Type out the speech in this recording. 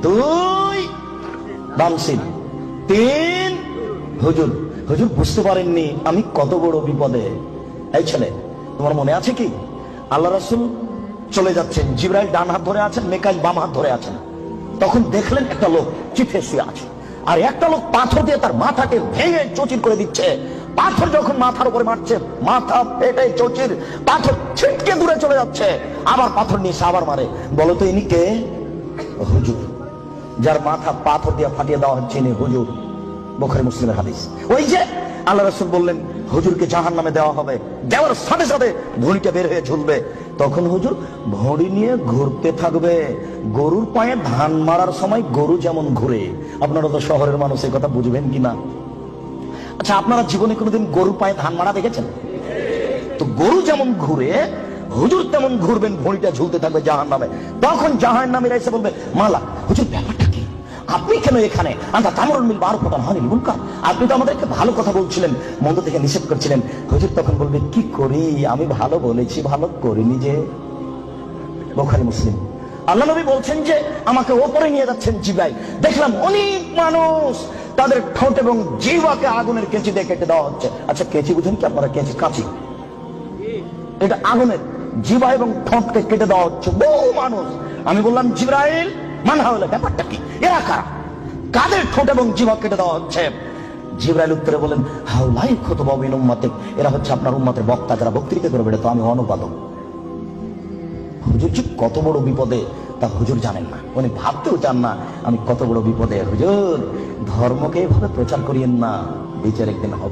2 বাম সিট, 3 হুজুর। হুজুর বুঝতে পারেননি আমি কত বড় বিপদে। এই ছেলে, তোমার মনে আছে কি আল্লাহ রাসূল চলে যাচ্ছেন, জিবরাইল ডান হাত ধরে আছেন, মিকাইল বাম হাত ধরে আছেন। তখন দেখলেন একটা লোক চিঠে শুয়ে আছে, আর একটা লোক পাথর দিয়ে তার মাথাকে ভেঙে চৌচির করে দিচ্ছে। পাথর যখন মাথার উপরে মারছে, মাথা ফেটে চৌচির, পাথর ছিটকে দূরে চলে যাচ্ছে। আবার পাথর নিয়ে আবার মারে। বলো তো ইনি কে? হুজুর। যার মাথা পাথর দিয়ে ফাটিয়ে দেওয়া হচ্ছে ইনি হুজুর। বুখারী মুসলিমের হাদিস। ওই যে আল্লাহ রাসূল বললেন হুজুরকে জাহান্নামে দেওয়া হবে, দেওয়ার সাথে সাথে ভুঁড়িটা বের হয়ে ঝুলবে। তখন হুজুর ভুঁড়ি নিয়ে ঘুরতে থাকবে। গরুর পায়ে ধান মারার সময় গরু যেমন ঘুরে, আপনারা তো শহরের মানুষ, এই কথা বুঝবেন কিনা? আচ্ছা, আপনারা জীবনে কোনোদিন গরুর পায়ে ধান মারা দেখেছেন? তো গরু যেমন ঘুরে হুজুর তেমন ঘুরবেন, ভুঁড়িটা ঝুলতে থাকবে জাহান্নামে। তখন জাহান্নামীরা এসে বলবে, মালা হুজুর ব্যাপারটা কি, আপনি কেন এখানে? আনতা তামরুল বিল মারুফ ওয়া তানহা আনিল মুনকার, আপনি তো আমাদেরকে ভালো কথা বলছিলেন, মন্দ থেকে নিষেধ করছিলেন। হুজুর তখন বলবে, কি করি, আমি ভালো বলেছি, ভালো করিনি যে। বুখারী মুসলিম। আল্লাহ নবী বলছেন যে আমাকে ওপরে নিয়ে যাচ্ছেন জিবরাইল, দেখলাম অনেক মানুষ তাদের ঠোঁট এবং জিহ্বাকে আগুনের কেঁচি দিয়ে কেটে দেওয়া হচ্ছে। আচ্ছা, কেঁচি বুঝেন কি আপনারা? কেঁচি, কাঁচি, এটা আগুনের জিহ্বা এবং ঠোঁটকে কেটে দেওয়া হচ্ছে বহু মানুষ। আমি বললাম, জিবরাইল মান হাওলা, ব্যাপারটা কি, এরা কারা, কাদের ঠোঁট এবং জিহ্বা কেটে দেওয়া হচ্ছে? জিবরাইল উত্তরে বলেন, হাওলাই খুতবা মিন উম্মাতিক, এরা হচ্ছে আপনার উম্মতের বক্তা, যারা বক্তৃতা করে বেড়ে, তো আমি অনুবাদক। হুজুর যে কত বড় বিপদে তা হুজুর জানেন না, উনি ভাবতেও চান না আমি কত বড় বিপদে। হুজুর ধর্মকে এভাবে প্রচার করিয়েন না, বিচার একদিন হবে।